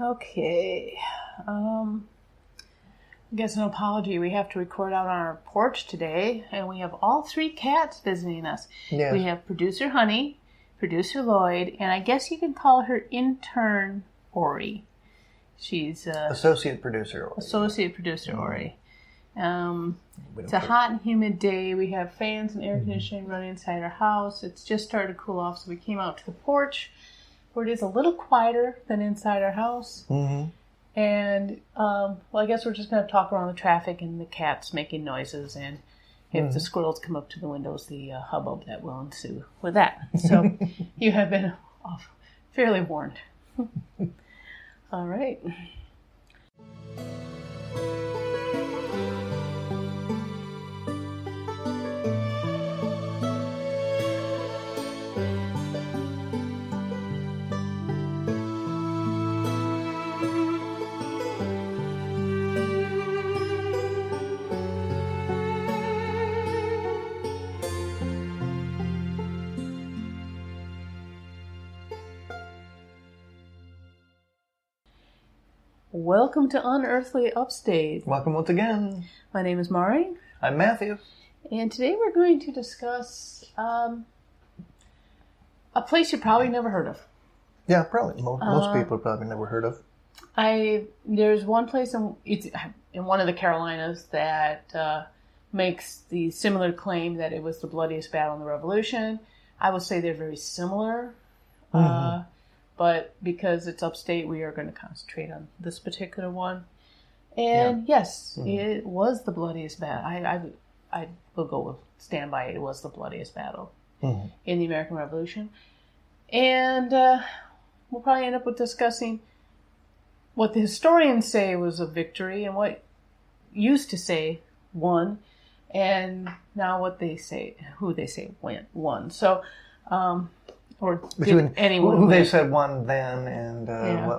Okay. I guess an apology. We have to record out on our porch today, and we have all three cats visiting us. Yes. We have producer Honey, producer Lloyd, and I guess you can call her intern Ori. She's associate producer Ori. Associate producer Ori. It's a hot and humid day. We have fans and air conditioning running inside our house. It's just started to cool off, so we came out to the porch, where it is a little quieter than inside our house. Mm-hmm. And, I guess we're just going to talk around the traffic and the cats making noises, and if the squirrels come up to the windows, the hubbub that will ensue with that. So you have been fairly warned. All right. Welcome to Unearthly Upstate. Welcome once again. My name is Maureen. I'm Matthew. And today we're going to discuss a place you probably never heard of. Yeah, probably. Most people probably never heard of. There's one place in one of the Carolinas that makes the similar claim that it was the bloodiest battle in the Revolution. I would say they're very similar. But because it's upstate, we are going to concentrate on this particular one. And yes, it was the bloodiest battle. I will stand by it. It was the bloodiest battle in the American Revolution. And we'll probably end up with discussing what the historians say was a victory and what used to say won, and now what they say, who they say won. So, or between anyone who they said won then and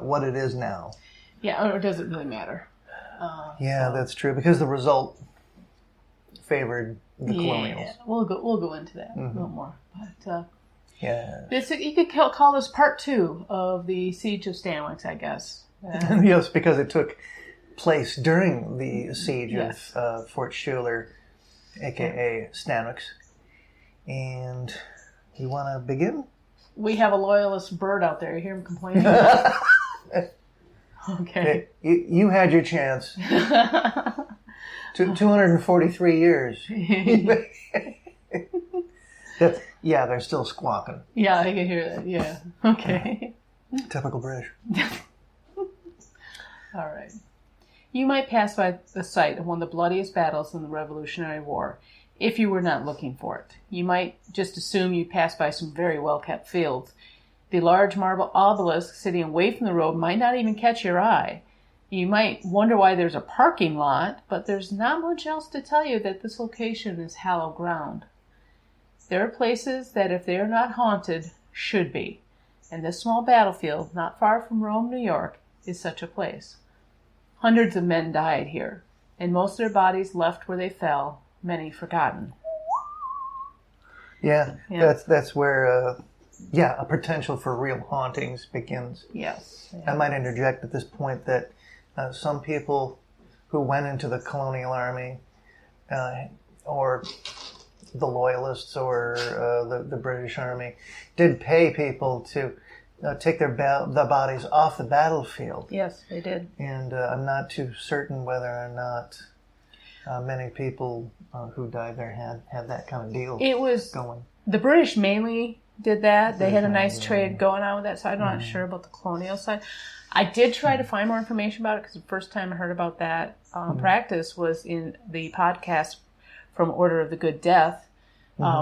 what it is now. Yeah, or does it really matter? That's true, because the result favored the colonials. Yeah, we'll go into that a little more. But you could call this part 2 of the siege of Stanwix, I guess. Yes, because it took place during the siege of Fort Schuyler, a.k.a. Stanwix. And you want to begin? We have a loyalist bird out there. You hear him complaining? Okay. You had your chance. 243 years. They're still squawking. Yeah, I can hear that. Yeah. Okay. Typical British. All right. You might pass by the site of one of the bloodiest battles in the Revolutionary War if you were not looking for it. You might just assume you passed by some very well-kept fields. The large marble obelisk sitting away from the road might not even catch your eye. You might wonder why there's a parking lot, but there's not much else to tell you that this location is hallowed ground. There are places that, if they are not haunted, should be. And this small battlefield, not far from Rome, New York, is such a place. Hundreds of men died here, and most of their bodies left where they fell, many forgotten. That's where a potential for real hauntings begins. Yes. Yeah. I might interject at this point that some people who went into the colonial army or the loyalists or the British army did pay people to take the bodies off the battlefield. Yes, they did. And I'm not too certain whether or not many people who died there had that kind of deal going. The British mainly did that. They had a nice trade going on with that side. I'm not sure about the colonial side. I did try to find more information about it, because the first time I heard about that practice was in the podcast from Order of the Good Death,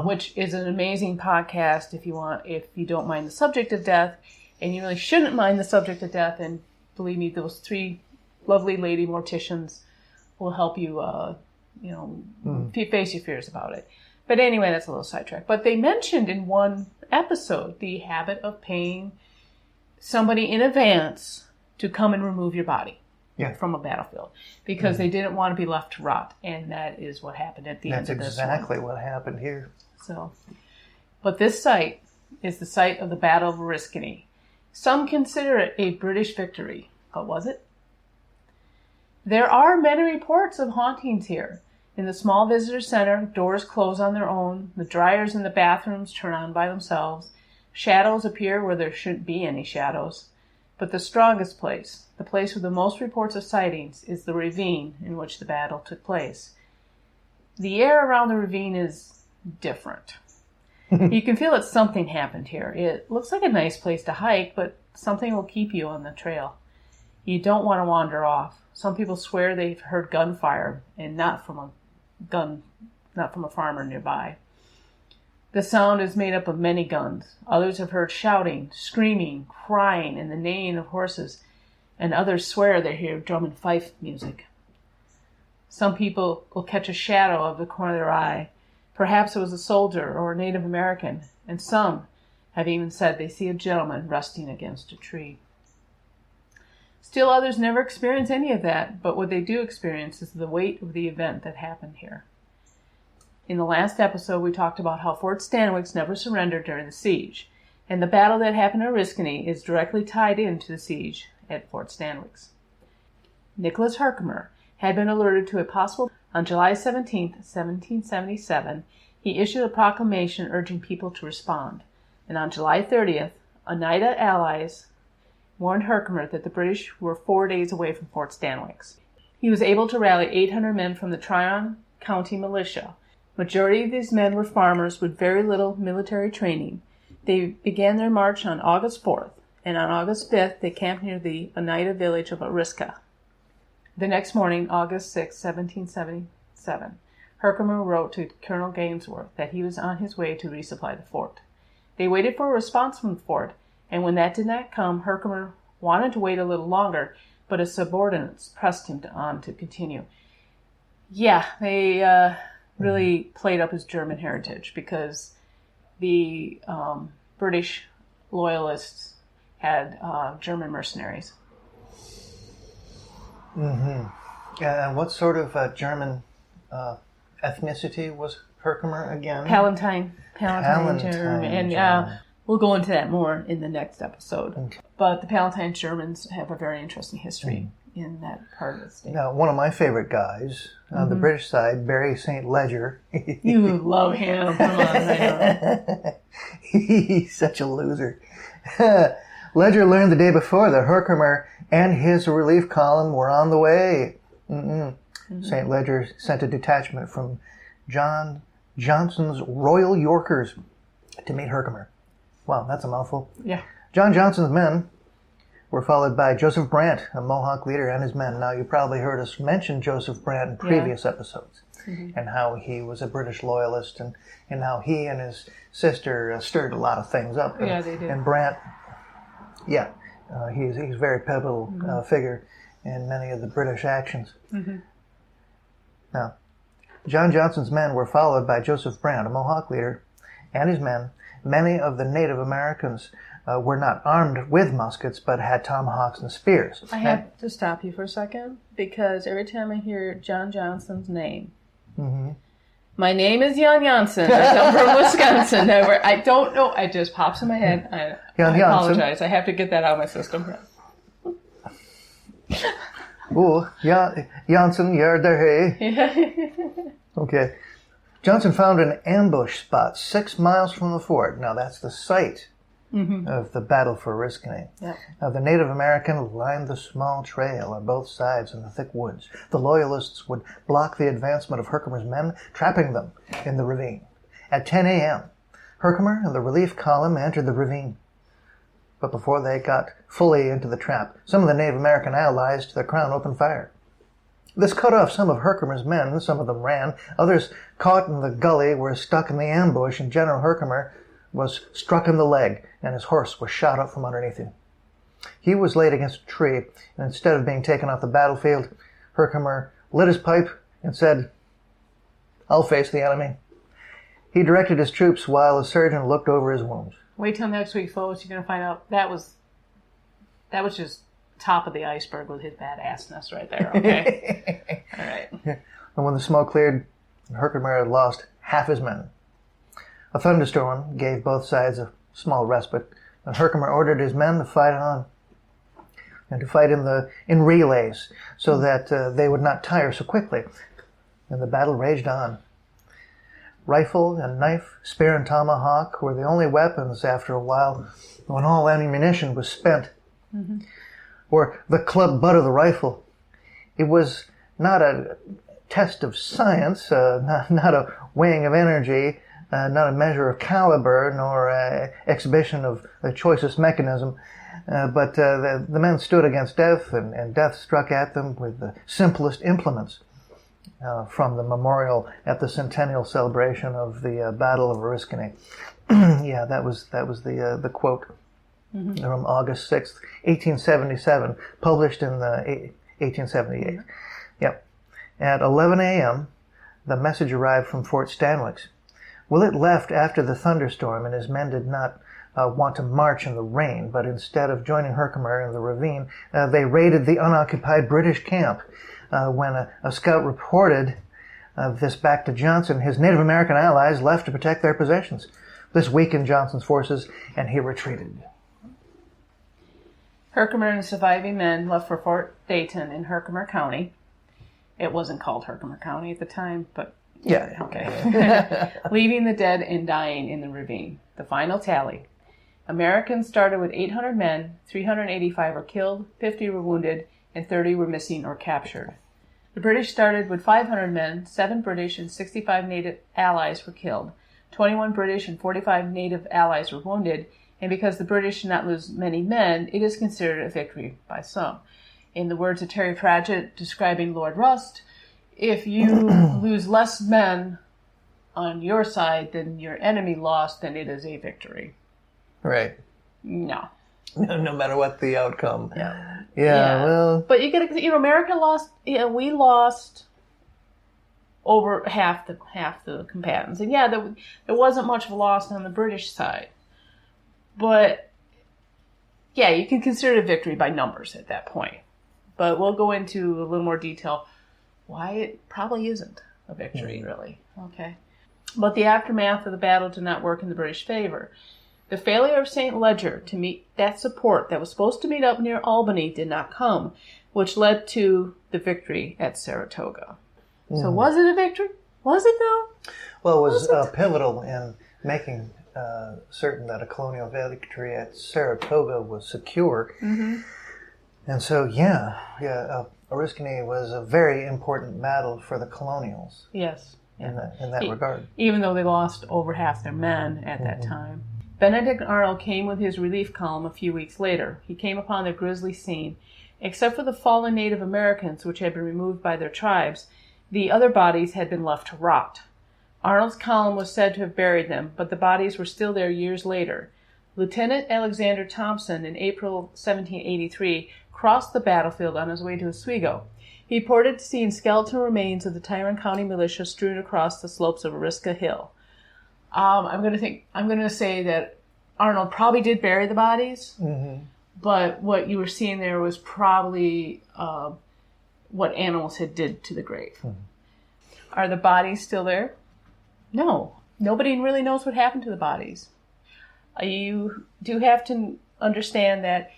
which is an amazing podcast if you don't mind the subject of death, and you really shouldn't mind the subject of death. And believe me, those 3 lovely lady morticians will help you, face your fears about it. But anyway, that's a little sidetrack. But they mentioned in one episode the habit of paying somebody in advance to come and remove your body from a battlefield, because they didn't want to be left to rot, and that is what happened at the end of this one. That's exactly what happened here. So, but this site is the site of the Battle of Oriskany. Some consider it a British victory. But was it? There are many reports of hauntings here. In the small visitor center, doors close on their own, the dryers in the bathrooms turn on by themselves, shadows appear where there shouldn't be any shadows. But the strongest place, the place with the most reports of sightings, is the ravine in which the battle took place. The air around the ravine is different. You can feel that something happened here. It looks like a nice place to hike, but something will keep you on the trail. You don't want to wander off. Some people swear they've heard gunfire, and not from a farmer nearby. The sound is made up of many guns. Others have heard shouting, screaming, crying, and the neighing of horses, and others swear they hear drum and fife music. Some people will catch a shadow of the corner of their eye. Perhaps it was a soldier or a Native American, and some have even said they see a gentleman resting against a tree. Still others never experience any of that, but what they do experience is the weight of the event that happened here. In the last episode, we talked about how Fort Stanwix never surrendered during the siege, and the battle that happened at Oriskany is directly tied into the siege at Fort Stanwix. Nicholas Herkimer had been alerted to a possible. On July 17, 1777, he issued a proclamation urging people to respond, and on July 30th, Oneida allies warned Herkimer that the British were 4 days away from Fort Stanwix. He was able to rally 800 men from the Tryon County militia. Majority of these men were farmers with very little military training. They began their march on August 4th, and on August 5th they camped near the Oneida village of Oriska. The next morning, August 6, 1777, Herkimer wrote to Colonel Gainsworth that he was on his way to resupply the fort. They waited for a response from the fort, and when that did not come, Herkimer wanted to wait a little longer, but his subordinates pressed him on to continue. Yeah, they really played up his German heritage because the British loyalists had German mercenaries. Mm-hmm. And what sort of German ethnicity was Herkimer again? Palatine German. And we'll go into that more in the next episode. Okay. But the Palatine Germans have a very interesting history in that part of the state. Now, one of my favorite guys on the British side, Barry St. Ledger. You love him. Come on, I know. He's such a loser. Ledger learned the day before that Herkimer and his relief column were on the way. St. Ledger sent a detachment from John Johnson's Royal Yorkers to meet Herkimer. Wow, that's a mouthful. Yeah. John Johnson's men were followed by Joseph Brant, a Mohawk leader, and his men. Now, you probably heard us mention Joseph Brant in previous episodes, and how he was a British loyalist, and how he and his sister stirred a lot of things up. Yeah, they did. And Brant, he's a very pivotal figure in many of the British actions. Now, John Johnson's men were followed by Joseph Brant, a Mohawk leader, and his men. Many of the Native Americans were not armed with muskets, but had tomahawks and spears. I have to stop you for a second, because every time I hear John Johnson's name, my name is Jan Janssen. I come from Wisconsin. I don't know. It just pops in my head. I apologize. I have to get that out of my system. Oh, Janssen, you're there, hey? Okay. Johnson found an ambush spot 6 miles from the fort. Now, that's the site of the battle for Oriskany. Yep. Now, the Native American lined the small trail on both sides in the thick woods. The Loyalists would block the advancement of Herkimer's men, trapping them in the ravine. At 10 a.m., Herkimer and the relief column entered the ravine. But before they got fully into the trap, some of the Native American allies to the Crown opened fire. This cut off some of Herkimer's men. Some of them ran. Others, caught in the gully, were stuck in the ambush, and General Herkimer was struck in the leg, and his horse was shot up from underneath him. He was laid against a tree, and instead of being taken off the battlefield, Herkimer lit his pipe and said, "I'll face the enemy." He directed his troops while a surgeon looked over his wounds. Wait till next week, folks. You're going to find out that was just top of the iceberg with his badassness right there, okay? All right. And when the smoke cleared, Herkimer had lost half his men. A thunderstorm gave both sides a small respite, and Herkimer ordered his men to fight on. and to fight in relays so that they would not tire so quickly. And the battle raged on. Rifle and knife, spear and tomahawk were the only weapons after a while when all ammunition was spent. Mm-hmm. Or the club butt of the rifle. It was not a test of science, not a weighing of energy, not a measure of caliber, nor an exhibition of the choicest mechanism, but the men stood against death, and death struck at them with the simplest implements. From the memorial at the centennial celebration of the Battle of Oriskany. Yeah, that was the quote from August 6th, 1877, published in 1878. Mm-hmm. Yep. At 11 a.m., the message arrived from Fort Stanwix. Willett left after the thunderstorm, and his men did not want to march in the rain, but instead of joining Herkimer in the ravine, they raided the unoccupied British camp. When a scout reported this back to Johnson, his Native American allies left to protect their possessions. This weakened Johnson's forces, and he retreated. Herkimer and the surviving men left for Fort Dayton in Herkimer County. It wasn't called Herkimer County at the time, but yeah, okay. Leaving the dead and dying in the ravine. The final tally. Americans started with 800 men, 385 were killed, 50 were wounded, and 30 were missing or captured. The British started with 500 men, 7 British and 65 native allies were killed. 21 British and 45 native allies were wounded, and because the British did not lose many men, it is considered a victory by some. In the words of Terry Pratchett describing Lord Rust, if you lose less men on your side than your enemy lost, then it is a victory. Right. No. No matter what the outcome. Yeah. Well. But you get, America lost. We lost over half the combatants, and there wasn't much of a loss on the British side. But yeah, you can consider it a victory by numbers at that point. But we'll go into a little more detail why it probably isn't a victory, really. Okay. But the aftermath of the battle did not work in the British favor. The failure of St. Ledger to meet that support that was supposed to meet up near Albany did not come, which led to the victory at Saratoga. So was it a victory? Was it, though? Well, it was pivotal in making certain that a colonial victory at Saratoga was secure. Mm-hmm. And so, Oriskany was a very important battle for the colonials. Yes. In that regard. Even though they lost over half their men at that time. Benedict Arnold came with his relief column a few weeks later. He came upon the grisly scene. Except for the fallen Native Americans, which had been removed by their tribes, the other bodies had been left to rot. Arnold's column was said to have buried them, but the bodies were still there years later. Lieutenant Alexander Thompson, in April 1783, crossed the battlefield on his way to Oswego. He reported seeing skeletal remains of the Tyrone County militia strewn across the slopes of Oriska Hill. I'm going to say that Arnold probably did bury the bodies, but what you were seeing there was probably what animals had did to the grave. Are the bodies still there? No. Nobody really knows what happened to the bodies. You do have to understand that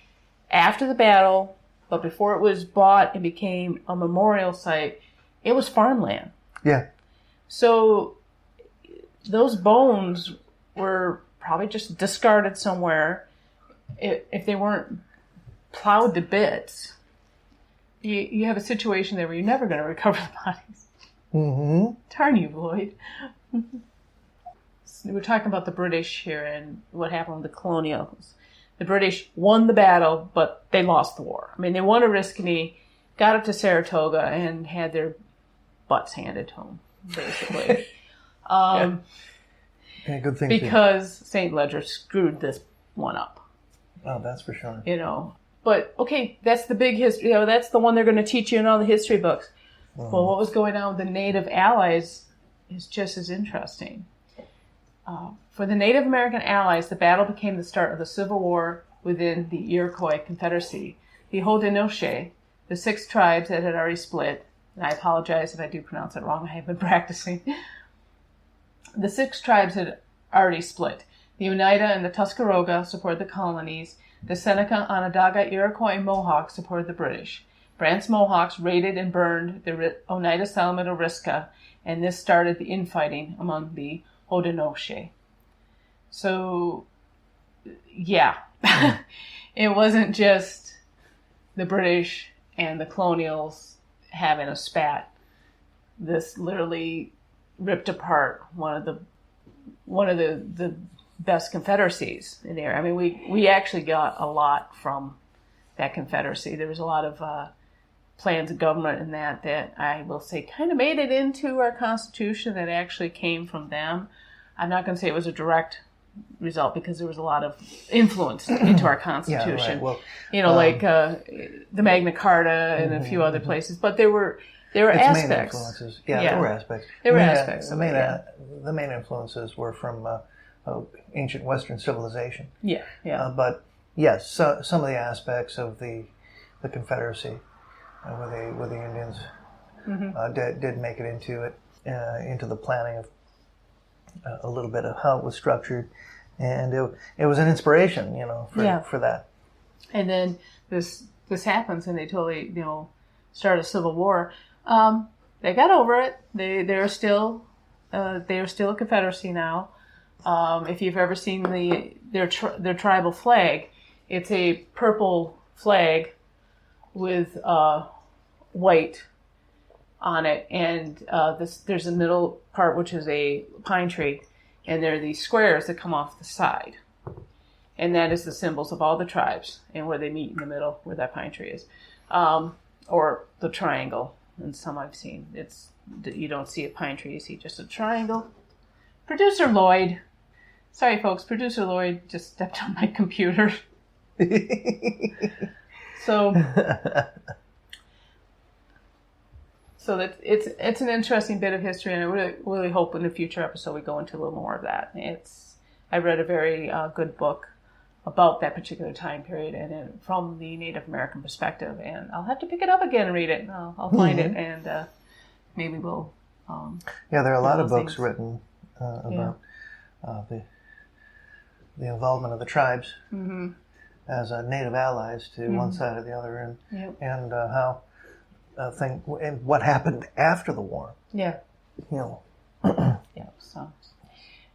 after the battle, but before it was bought and became a memorial site, it was farmland. Yeah. So those bones were probably just discarded somewhere if they weren't plowed to bits. You have a situation there where you're never going to recover the bodies. Mm-hmm. Darn you, Lloyd. We're talking about the British here and what happened with the colonials. The British won the battle, but they lost the war. I mean, they won Oriskany, got up to Saratoga, and had their butts handed to them, basically. Good thing because St. Ledger screwed this one up. Oh, that's for sure. But okay, that's the big history. That's the one they're going to teach you in all the history books. Well, what was going on with the Native allies is just as interesting. For the Native American allies, the battle became the start of the Civil War within the Iroquois Confederacy. The Haudenosaunee, the 6 tribes that had already split, and I apologize if I do pronounce it wrong, I have been practicing. The 6 tribes had already split. The Oneida and the Tuscarora supported the colonies. The Seneca Onondaga Iroquois Mohawks supported the British. Brant's Mohawks raided and burned the Oneida settlement of Oriska, and this started the infighting among the Haudenosaunee. So, yeah, it wasn't just the British and the colonials having a spat. This literally ripped apart one of the best confederacies in there. I mean, we actually got a lot from that confederacy. There was a lot of plans of government in that I will say kind of made it into our Constitution that actually came from them. I'm not going to say it was a direct result because there was a lot of influence into our Constitution. Yeah, right. Well, like the Magna Carta and a few other places, but there were aspects. Main influences. Yeah, there were aspects. There were aspects. The main influences were from ancient Western civilization. Yeah, yeah. But yes, some of the aspects of the Confederacy with the Indians did make it into the planning of a little bit of how it was structured, and it was an inspiration, for that. And then this happens, and they totally, start a civil war. They got over it. They're still a confederacy now. If you've ever seen their tribal flag, it's a purple flag with white on it, and there's a middle part which is a pine tree, and there are these squares that come off the side, and that is the symbols of all the tribes, and where they meet in the middle where that pine tree is, or the triangle. And some I've seen, you don't see a pine tree, you see just a triangle. Producer Lloyd, sorry folks, Producer Lloyd just stepped on my computer. So that it's an interesting bit of history, and I really hope in a future episode we go into a little more of that. I read a very good book about that particular time period, and from the Native American perspective, and I'll have to pick it up again and read it. I'll find it, and maybe we'll. There are a lot of books written about the involvement of the tribes as Native allies to one side or the other, and how. And what happened after the war. Yeah. So,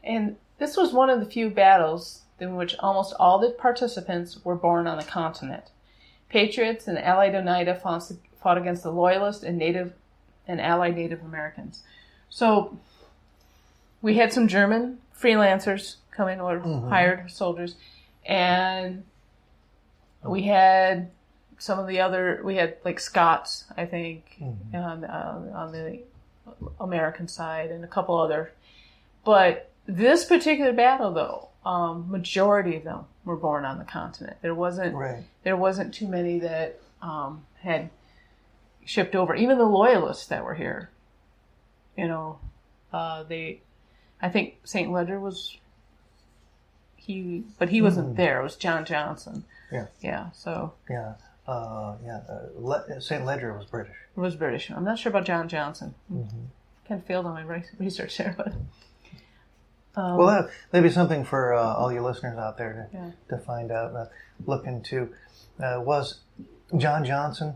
and this was one of the few battles in which almost all the participants were born on the continent. Patriots and allied Oneida fought against the Loyalists and allied Native Americans. So we had some German freelancers come in, or hired soldiers, and we had some of the other, we had like Scots, I think, on the American side, and a couple other. But this particular battle, though, majority of them were born on the continent. There wasn't too many that had shipped over. Even the Loyalists that were here, I think St. Ledger was but he wasn't there. It was John Johnson. Yeah. Yeah. So. Yeah. St. Ledger was British. It was British. I'm not sure about John Johnson. Kind of failed on my research there, but. Well, that'd be something for all you listeners out there to find out, look into. Was John Johnson,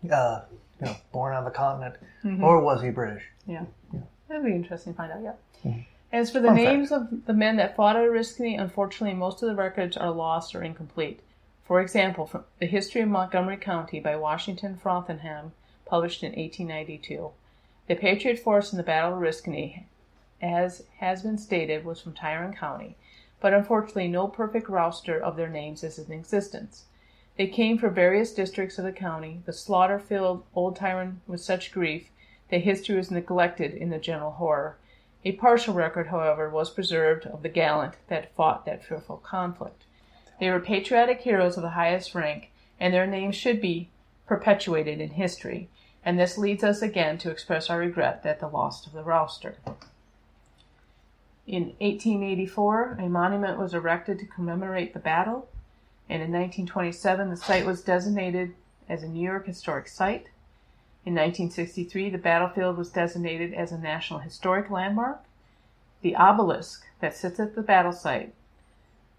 born on the continent, or was he British? Yeah. That'd be interesting to find out. Yeah. As for the names of the men that fought at Oriskany, unfortunately, most of the records are lost or incomplete. For example, from The History of Montgomery County by Washington Frothingham, published in 1892. The Patriot force in the Battle of Oriskany, as has been stated, was from Tyrone County, but unfortunately no perfect roster of their names is in existence. They came from various districts of the county. The slaughter filled Old Tyrone with such grief that history was neglected in the general horror. A partial record, however, was preserved of the gallant that fought that fearful conflict. They were patriotic heroes of the highest rank, and their names should be perpetuated in history, and this leads us again to express our regret at the loss of the roster. In 1884, a monument was erected to commemorate the battle, and in 1927, the site was designated as a New York Historic Site. In 1963, the battlefield was designated as a National Historic Landmark. The obelisk that sits at the battle site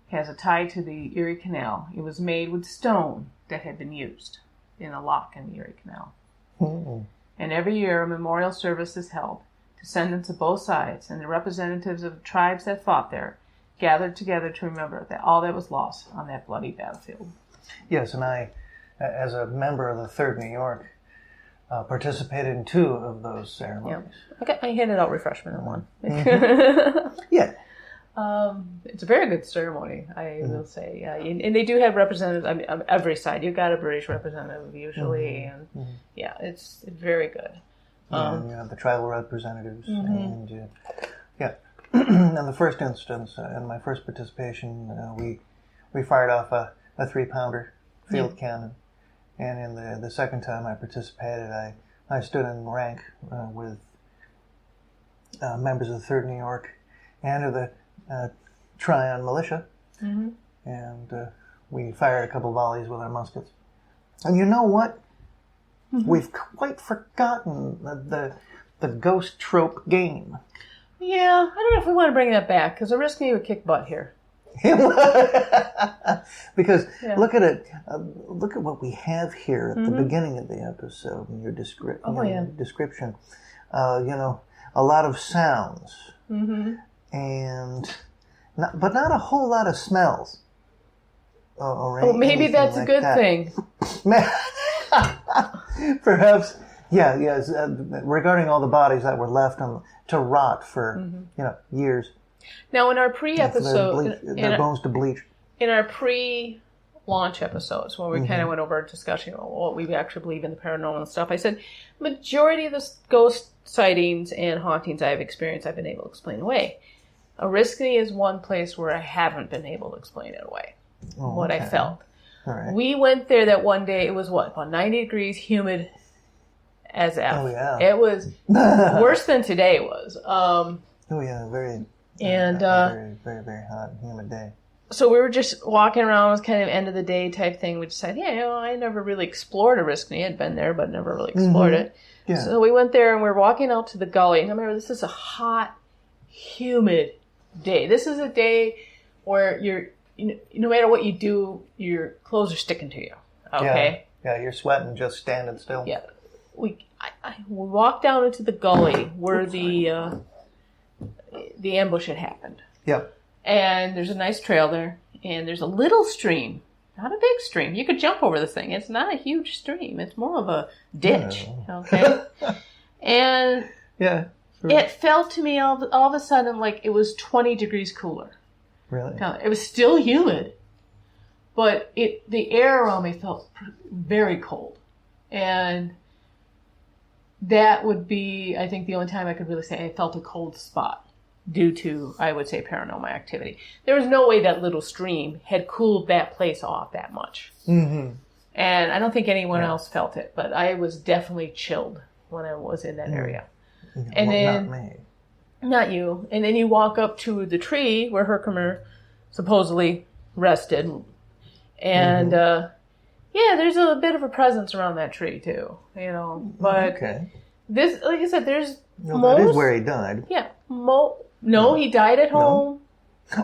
has a tie to the Erie Canal. It was made with stone that had been used in a lock in the Erie Canal. Mm. And every year a memorial service is held. Descendants of both sides and the representatives of the tribes that fought there gathered together to remember that all that was lost on that bloody battlefield. Yes, and I, as a member of the 3rd New York, participated in 2 of those ceremonies. Yeah. I handed out refreshment in one. Mm-hmm. Yeah. It's a very good ceremony, I will say. And they do have representatives on every side. You've got a British representative usually, and yeah, it's very good. And you have the tribal representatives, and yeah. In the first instance, in my first participation, we fired off a 3-pounder field cannon, and in the second time I participated, I stood in rank with members of the 3rd New York and of the Tryon militia, and we fired a couple volleys with our muskets. And you know what? We've quite forgotten the ghost trope game. Yeah, I don't know if we want to bring that back, because Oriskany would kick butt here. Because look at it. Look at what we have here at the beginning of the episode in your description. A lot of sounds, and but not a whole lot of smells. Or maybe that's a good thing. Perhaps, yes. Regarding all the bodies that were left to rot for years. Now, in our pre-episode, their bones to bleach. In our pre-launch episodes, when we kind of went over a discussion of what we actually believe in the paranormal and stuff, I said majority of the ghost sightings and hauntings I've experienced, I've been able to explain away. Oriskany is one place where I haven't been able to explain it away. What I felt. All right. We went there that one day. It was about 90 degrees, humid as F. Oh yeah. It was worse than today was. Very. And very, very, very hot and humid day. So we were just walking around. It was kind of end of the day type thing. We decided, I never really explored Oriskany. I'd been there, but never really explored it. Yeah. So we went there and we were walking out to the gully. And I remember this is a hot, humid day. This is a day where no matter what you do, your clothes are sticking to you. Okay? Yeah, you're sweating just standing still. Yeah. We walked down into the gully where the ambush had happened. Yep. And there's a nice trail there, and there's a little stream, not a big stream. You could jump over this thing. It's not a huge stream. It's more of a ditch. Okay. And it felt to me all of a sudden like it was 20 degrees cooler. Really? Now, it was still humid, but the air around me felt very cold. And that would be, I think, the only time I could really say I felt a cold spot due to, I would say, paranormal activity. There was no way that little stream had cooled that place off that much. Mm-hmm. And I don't think anyone else felt it, but I was definitely chilled when I was in that area. And then, not me. Not you. And then you walk up to the tree where Herkimer supposedly rested. And, there's a bit of a presence around that tree, too. But this, like I said, there's that is where he died. Yeah. No, he died at home.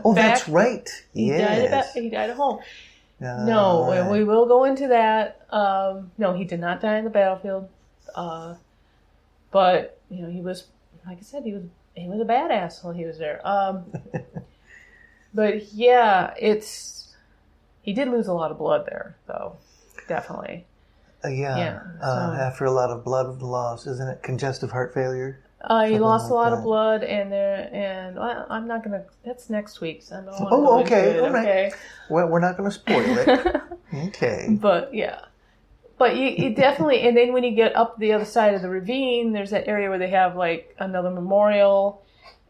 Oh, that's right. Yes. He died at home. No, we will go into that. No, he did not die in the battlefield. But, he was, like I said, he was a badass while he was there. But yeah, he did lose a lot of blood there, though. Definitely. After a lot of blood loss, isn't it congestive heart failure? He lost a lot of blood, and I'm not gonna. That's next week's. I don't want to go into it, all right. Okay. Well, we're not gonna spoil it. Okay. But you definitely, and then when you get up the other side of the ravine, there's that area where they have like another memorial,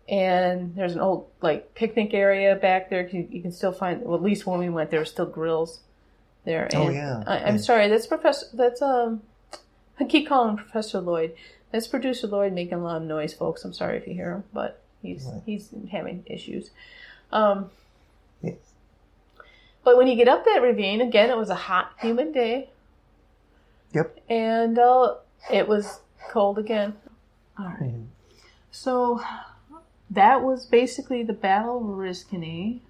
and there's an old like picnic area back there. You can still find, well, at least when we went, there were still grills there. And I'm sorry, that's I keep calling him Professor Lloyd. That's producer Lloyd making a lot of noise, folks. I'm sorry if you hear him, but he's having issues. But when you get up that ravine, again, it was a hot, humid day. Yep. And it was cold again. All right. Mm-hmm. So that was basically the Battle of Oriskany.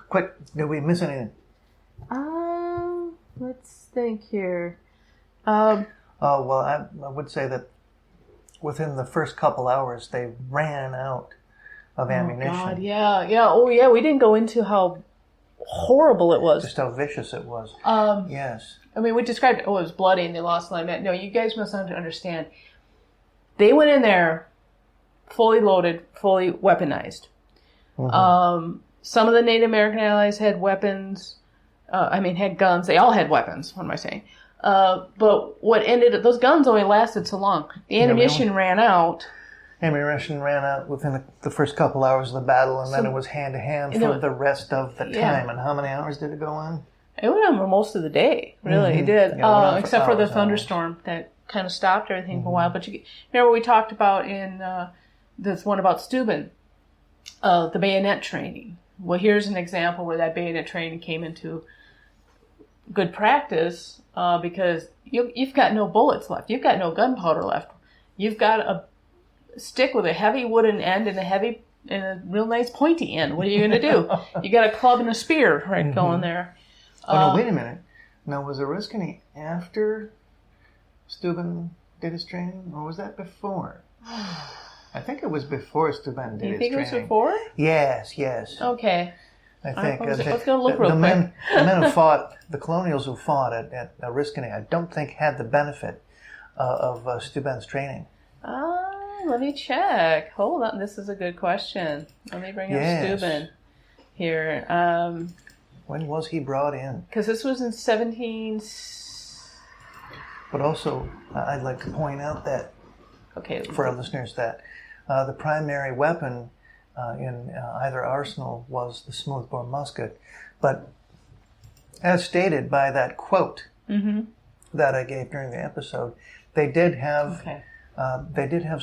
Quick, did we miss anything? Let's think here. Well, I would say that within the first couple hours, they ran out of ammunition. Oh, God, yeah. Oh, yeah, we didn't go into how horrible it was. Just how vicious it was. Yes. I mean, we described, it was bloody and they lost a lot of men. No, you guys must understand. They went in there fully loaded, fully weaponized. Mm-hmm. Some of the Native American allies had weapons. Had guns. They all had weapons. What am I saying? But what those guns only lasted so long. The ammunition ran out. Ammunition ran out within the first couple hours of the battle, and then it was hand-to-hand for the rest of the time. And how many hours did it go on? It went on for most of the day, really. Mm-hmm. It did. Yeah, except for the thunderstorm that kind of stopped everything for a while. But you remember we talked about in this one about Steuben, the bayonet training. Well, here's an example where that bayonet training came into good practice because you've got no bullets left. You've got no gunpowder left. You've got a stick with a heavy wooden end and a real nice pointy end. What are you going to do? You got a club and a spear going there. No, wait a minute. Now, was Oriskany after Steuben did his training, or was that before? I think it was before Steuben did his training. You think it was before? Yes. Okay. I think. Let's go look real quick. The men who fought, the colonials who fought at Oriskany, I don't think had the benefit of Steuben's training. Let me check. Hold on. This is a good question. Let me bring up Steuben here. When was he brought in? Because this was in 17... But also, I'd like to point out that, for our listeners, that the primary weapon in either arsenal was the smoothbore musket. But as stated by that quote that I gave during the episode, they did have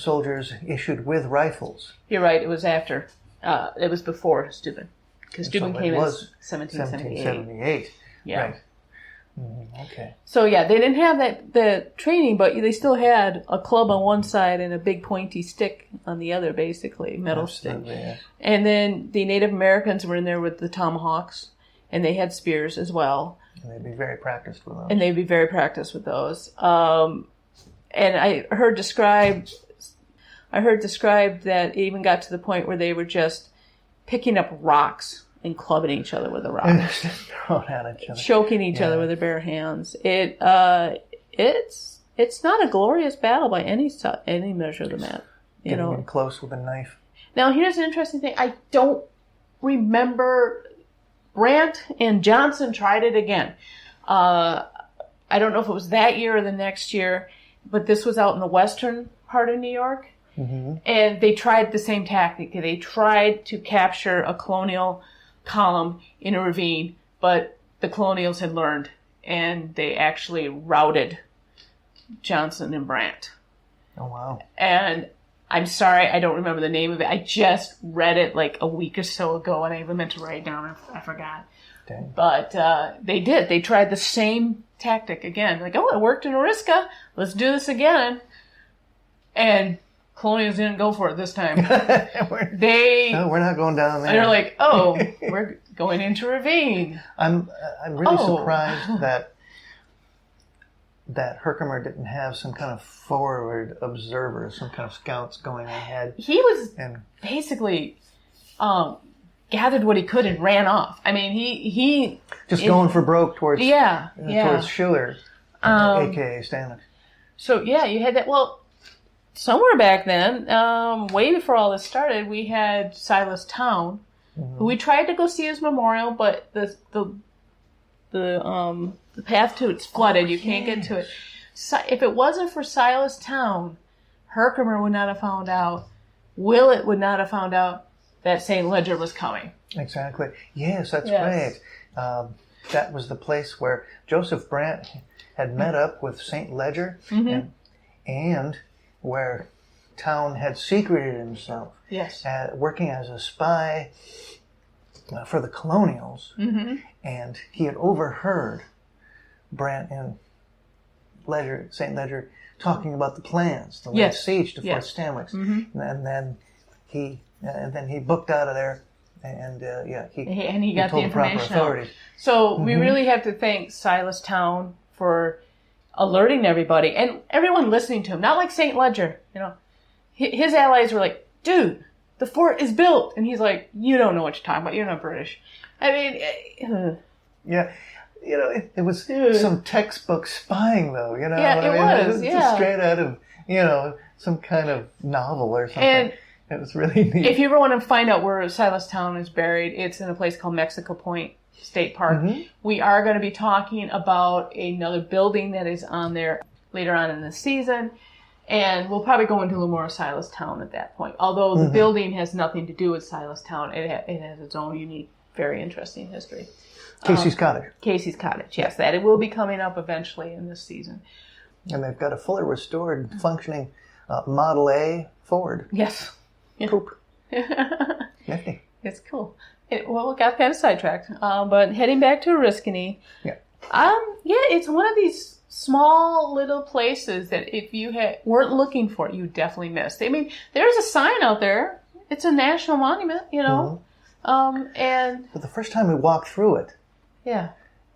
soldiers issued with rifles. You're right. It was after. It was before Steuben. Because Steuben came in 1778. Yeah. Right. Okay. So they didn't have the training, but they still had a club on one side and a big pointy stick on the other, basically metal stick. Yeah. And then the Native Americans were in there with the tomahawks, and they had spears as well. And they'd be very practiced with those. And I heard described that it even got to the point where they were just picking up rocks and clubbing each other with the rocks. Throwing at each other. Choking each other with their bare hands. It's not a glorious battle by any measure of the map. Getting in close with a knife. Now, here's an interesting thing. I don't remember. Brant and Johnson tried it again. I don't know if it was that year or the next year, but this was out in the western part of New York. Mm-hmm. And they tried the same tactic. They tried to capture a colonial column in a ravine, but the colonials had learned, and they actually routed Johnson and Brant. Oh, wow. And I'm sorry, I don't remember the name of it. I just read it like a week or so ago, and I even meant to write it down. I forgot. Dang. But they did. They tried the same tactic again. Like, it worked in Oriska. Let's do this again. And colonials didn't go for it this time. We're not going down there. They're like, we're going into a ravine. I'm really surprised that Herkimer didn't have some kind of forward observer, some kind of scouts going ahead. He was basically gathered what he could and ran off. I mean, he just going for broke towards Schiller, a.k.a. Stanwix. So you had that. Well, somewhere back then, way before all this started, we had Silas Town, who we tried to go see his memorial, but the path to it's flooded. You can't get to it. So, if it wasn't for Silas Town, Herkimer would not have found out. Willett would not have found out that St. Ledger was coming. Exactly. Yes, that's right. That was the place where Joseph Brant had met up with St. Ledger, and where Town had secreted himself, working as a spy for the colonials, and he had overheard Brant and St. Ledger talking about the plans to lay siege to Fort Stanwix, and then he booked out of there And he got the told proper information authorities. out. So we really have to thank Silas Town for alerting everybody and everyone listening to him. Not like St. Ledger, His allies were like, dude, the fort is built. And he's like, you don't know what you're talking about. You're not British. I mean... Yeah. It was some textbook spying, though, Yeah, it was. Just straight out of, some kind of novel or something. And it was really neat. if you ever want to find out where Silas Town is buried, it's in a place called Mexico Point State Park. Mm-hmm. We are going to be talking about another building that is on there later on in the season. And we'll probably go into a little more of Silas Town at that point. Although the building has nothing to do with Silas Town. It has its own unique, very interesting history. Casey's Cottage. Casey's Cottage, yes. That it will be coming up eventually in this season. And they've got a fully restored, functioning Model A Ford. Yes. Poop. Nifty. It's cool. We got kind of sidetracked. But heading back to Oriskany. Yeah. It's one of these small little places that if you weren't looking for it, you definitely missed. I mean, there's a sign out there. It's a national monument, But the first time we walked through it,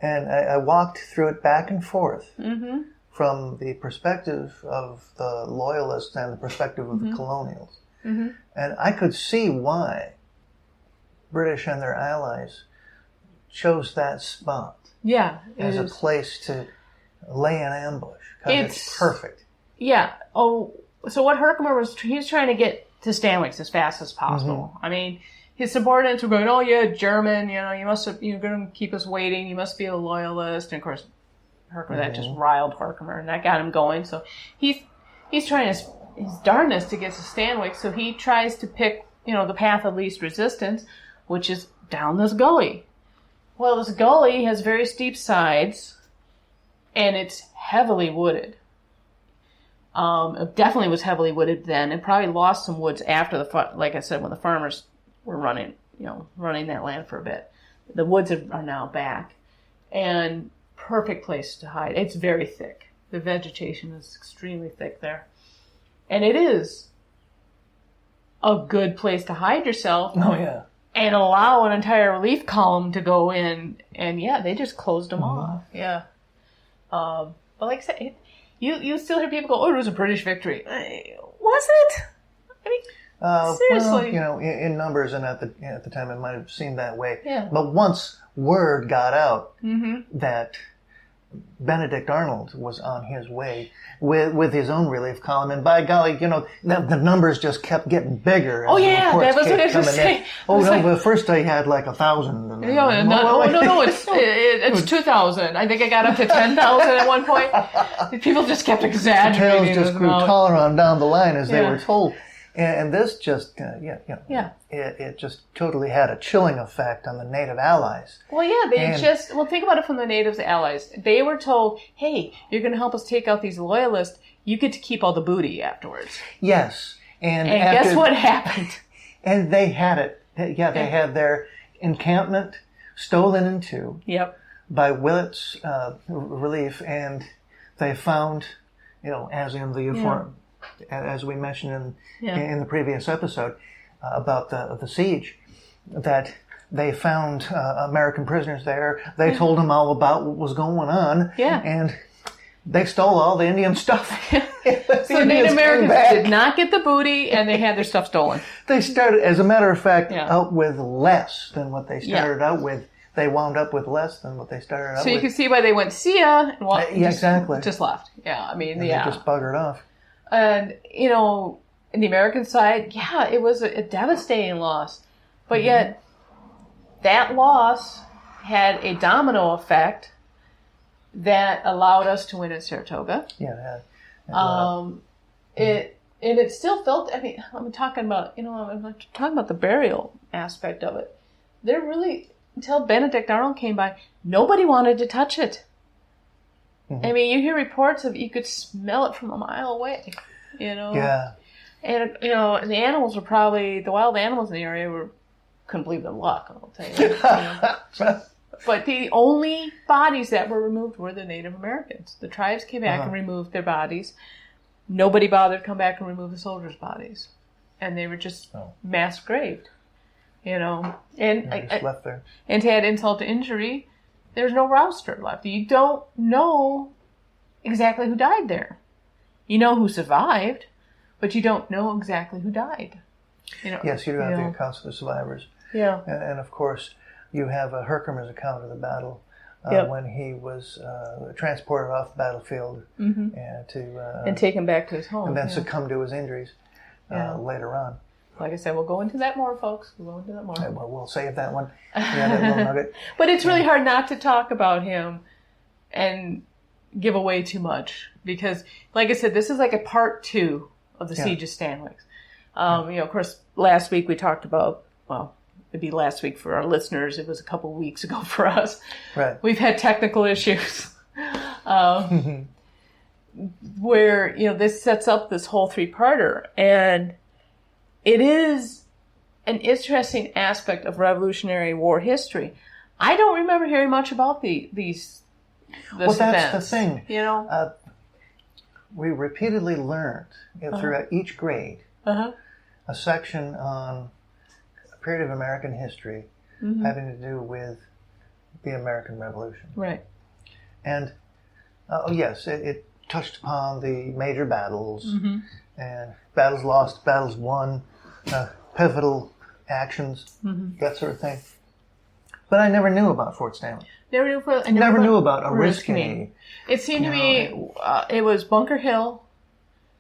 and I walked through it back and forth from the perspective of the Loyalists and the perspective of the Colonials. Mm-hmm. And I could see why British and their allies chose that spot as a place to lay an ambush. Because it's perfect. Yeah. Oh, so what Herkimer he was trying to get to Stanwix as fast as possible. Mm-hmm. I mean, his subordinates were going, "Oh yeah, German, you're going to keep us waiting. You must be a loyalist." And of course, Herkimer, that just riled Herkimer, and that got him going. So he's trying his darndest to get to Stanwix. So he tries to pick, the path of least resistance, which is down this gully. Well, this gully has very steep sides, and it's heavily wooded. It definitely was heavily wooded then, and probably lost some woods after like I said, when the farmers were running that land for a bit. The woods are now back, and perfect place to hide. It's very thick. The vegetation is extremely thick there, and it is a good place to hide yourself. Oh yeah, and allow an entire relief column to go in, and they just closed them off. Yeah, but like I said, you still hear people go, "Oh, it was a British victory." Was it? I mean. Seriously. Well, in numbers and at the time it might have seemed that way. Yeah. But once word got out that Benedict Arnold was on his way with his own relief column, and by golly, the numbers just kept getting bigger. Oh yeah, that was what I was going to say. But first I had like 1,000. No, it's 2,000. I think I got up to 10,000 at one point. People just kept exaggerating. The tales just grew taller on down the line as they were told. And this just, it just totally had a chilling effect on the native allies. Well, yeah, think about it from the natives' allies. They were told, hey, you're going to help us take out these loyalists. You get to keep all the booty afterwards. Yes. And guess what happened? And they had it. They had their encampment stolen into by Willett's relief, and they found, as in the as we mentioned in the previous episode about the siege, that they found American prisoners there. They told them all about what was going on, and they stole all the Indian stuff. The Native Americans did not get the booty, and they had their stuff stolen. They started, as a matter of fact, out with less than what they started out with. They wound up with less than what they started out with. So you can see why they went, see ya, and exactly. Just left. Yeah, I mean, they just buggered off. And, in the American side, it was a devastating loss. But yet, that loss had a domino effect that allowed us to win at Saratoga. Yeah. It still felt, I'm talking about, the burial aspect of it. There really, until Benedict Arnold came by, nobody wanted to touch it. Mm-hmm. I mean, you hear reports of you could smell it from a mile away, Yeah. And, and the animals were the wild animals in the area couldn't believe their luck, I'll tell you. But the only bodies that were removed were the Native Americans. The tribes came back and removed their bodies. Nobody bothered to come back and remove the soldiers' bodies. And they were just mass graved. And just left there. And to add insult to injury, there's no roster left. You don't know exactly who died there. You know who survived, but you don't know exactly who died. Yes, you do have the accounts of the survivors. Yeah. And of course, you have Herkimer's account of the battle when he was transported off the battlefield and taken back to his home. And then succumbed to his injuries later on. Like I said, we'll go into that more, folks. We'll go into that more. Well, we'll save that one. That little nugget. But it's really hard not to talk about him and give away too much. Because, like I said, this is like a part 2 of the Siege of Stanwix. Of course, last week we talked about, well, it'd be last week for our listeners. It was a couple weeks ago for us. Right. We've had technical issues. Where, this sets up this whole 3-parter. And it is an interesting aspect of Revolutionary War history. I don't remember hearing much about these events. That's the thing. We repeatedly learned throughout each grade a section on a period of American history having to do with the American Revolution. Right. And, yes, it touched upon the major battles and battles lost, battles won, pivotal actions, that sort of thing. But I never knew about Fort Stanwix. Never knew about Oriskany. It seemed to be, it was Bunker Hill.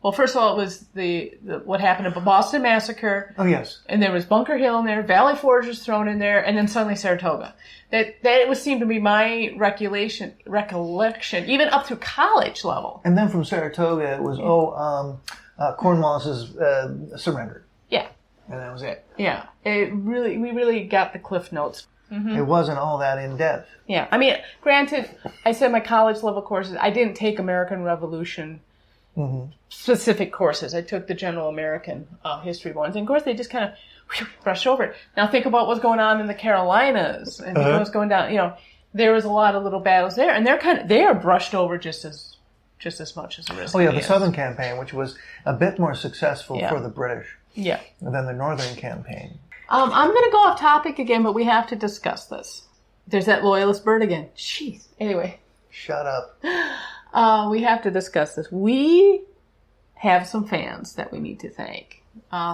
Well, first of all, it was the what happened at the Boston Massacre. Oh, yes. And there was Bunker Hill in there, Valley Forge was thrown in there, and then suddenly Saratoga. That would seem to be my recollection, even up through college level. And then from Saratoga, it was, Cornwallis's surrender. Yeah. And that was it. Yeah. We really got the Cliff Notes. It wasn't all that in depth. Yeah. I mean, granted, I said my college level courses, I didn't take American Revolution specific courses. I took the general American history ones. And of course, they just kind of brushed over it. Now think about what's going on in the Carolinas and what's going down. There was a lot of little battles there, and they are brushed over just as much as the rest. The Southern Campaign, which was a bit more successful for the British than the Northern Campaign. I'm going to go off topic again, but we have to discuss this. There's that loyalist bird again. Jeez. Anyway. Shut up. We have to discuss this. We have some fans that we need to thank.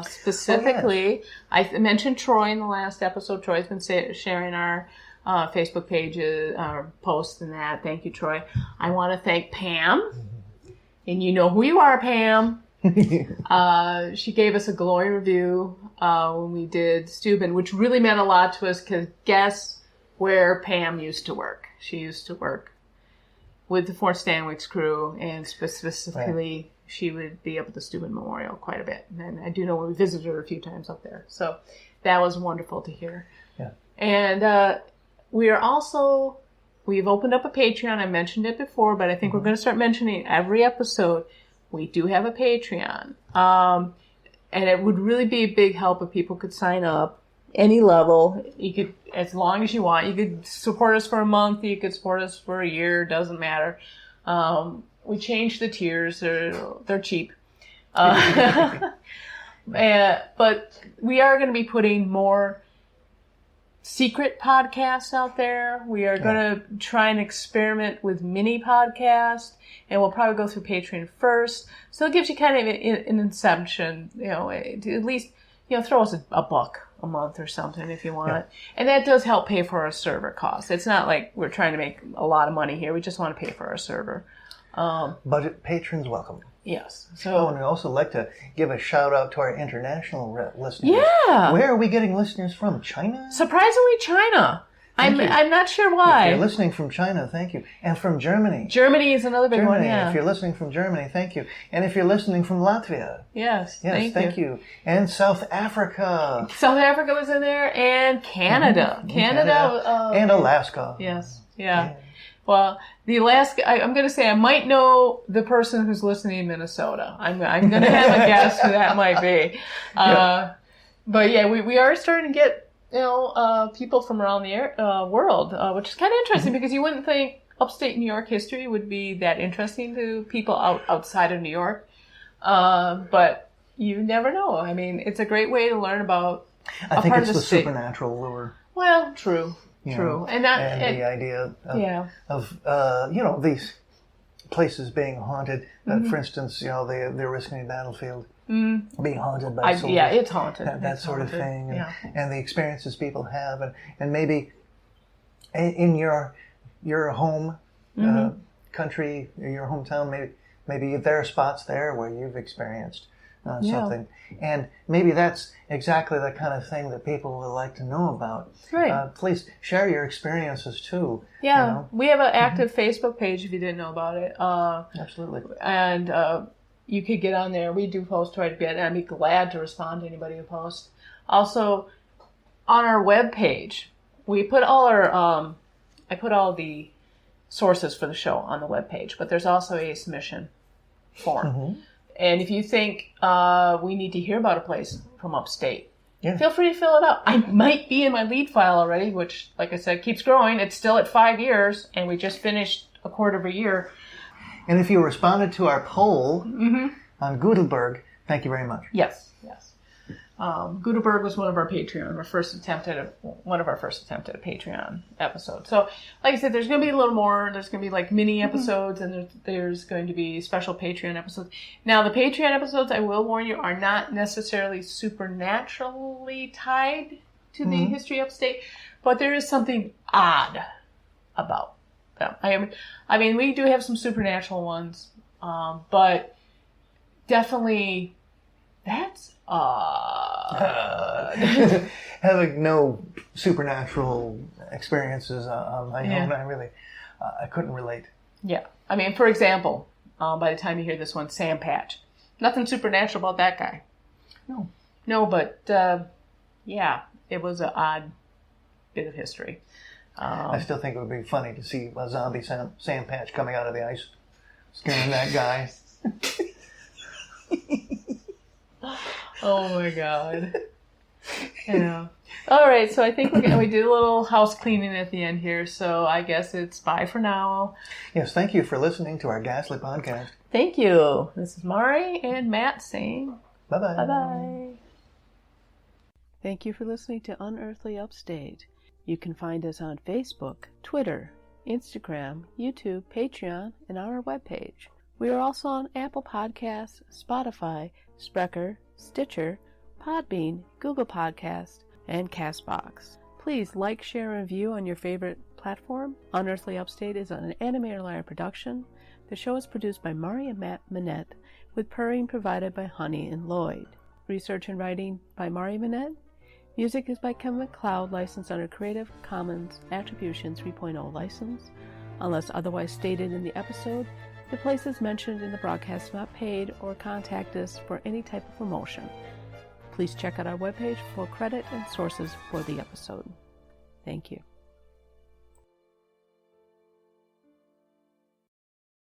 Specifically, I mentioned Troy in the last episode. Troy's been sharing our Facebook pages, our posts and that. Thank you, Troy. I want to thank Pam. And you know who you are, Pam. She gave us a glowing review when we did Steuben, which really meant a lot to us because guess where Pam used to work? She used to work with the Fort Stanwix crew, and specifically she would be up at the Steuben Memorial quite a bit. And I do know we visited her a few times up there. So that was wonderful to hear. Yeah. And we've opened up a Patreon. I mentioned it before, but I think we're going to start mentioning it every episode. We do have a Patreon. And it would really be a big help if people could sign up. Any level. You could, as long as you want. You could support us for a month. You could support us for a year. Doesn't matter. We changed the tiers. They're cheap. But we are going to be putting more secret podcasts out there. We are going to try and experiment with mini podcasts, and we'll probably go through Patreon first. So it gives you kind of an inception, to at least, throw us a buck a month or something if you want. Yeah. And that does help pay for our server costs. It's not like we're trying to make a lot of money here. We just want to pay for our server. Budget patrons welcome. Yes. So, and we'd also like to give a shout out to our international listeners. Yeah. Where are we getting listeners from? China? Surprisingly, China. I'm not sure why. If you're listening from China, thank you. And from Germany. Germany is another big one, yeah. If you're listening from Germany, thank you. And if you're listening from Latvia. Yes, thank you. And South Africa. South Africa was in there, and Canada. Canada. And Alaska. Yes, yeah. Well, the Alaska, I'm going to say I might know the person who's listening in Minnesota. I'm going to have a guess who that might be. But yeah, we are starting to get people from around the world, which is kind of interesting because you wouldn't think upstate New York history would be that interesting to people outside of New York. But you never know. I mean, it's a great way to learn about I think part it's of the state. Supernatural lure. Well, true. True. And the idea of these places being haunted. For instance, the Oriskany battlefield being haunted by soldiers. Yeah, it's haunted. That sort of thing. And the experiences people have. And maybe in your home country, your hometown, maybe there are spots there where you've experienced something. And maybe that's exactly the kind of thing that people would like to know about. Right. Please share your experiences too. Yeah, we have an active Facebook page if you didn't know about it. Absolutely. And you could get on there. We do post quite a bit, and I'd be glad to respond to anybody who posts. Also, on our web page, we put all our I put all the sources for the show on the web page, but there's also a submission form. And if you think we need to hear about a place from upstate, feel free to fill it out. I might be in my lead file already, which, like I said, keeps growing. It's still at 5 years, and we just finished a quarter of a year. And if you responded to our poll on Gutenberg, thank you very much. Yes. Gutenberg was one of our Patreon, one of our first attempt at a Patreon episode. So, like I said, there's going to be a little more. There's going to be like mini episodes, and there's going to be special Patreon episodes. Now, the Patreon episodes, I will warn you, are not necessarily supernaturally tied to the history of upstate, but there is something odd about them. I mean, we do have some supernatural ones, but definitely that's odd. Having no supernatural experiences on my own, I couldn't relate. Yeah. I mean, for example, by the time you hear this one, Sam Patch. Nothing supernatural about that guy. No, but it was an odd bit of history. I still think it would be funny to see a zombie Sam Patch coming out of the ice, scaring that guy. Oh my God. Yeah. All right, so I think we did a little house cleaning at the end here, so I guess it's bye for now. Yes, thank you for listening to our Ghastly podcast. Thank you. This is Mari and Matt saying bye-bye. Bye-bye. Thank you for listening to Unearthly Upstate. You can find us on Facebook, Twitter, Instagram, YouTube, Patreon, and on our webpage. We are also on Apple Podcasts, Spotify, Spreaker, Stitcher, Podbean, Google Podcasts, and CastBox. Please like, share, and review on your favorite platform. Unearthly Upstate is an Animator Liar production. The show is produced by Mari and Matt Manette, with purring provided by Honey and Lloyd. Research and writing by Mari Manette. Music is by Kevin MacLeod, licensed under Creative Commons Attribution 3.0 license. Unless otherwise stated in the episode, the places mentioned in the broadcast are not paid or contact us for any type of promotion. Please check out our webpage for credit and sources for the episode. Thank you.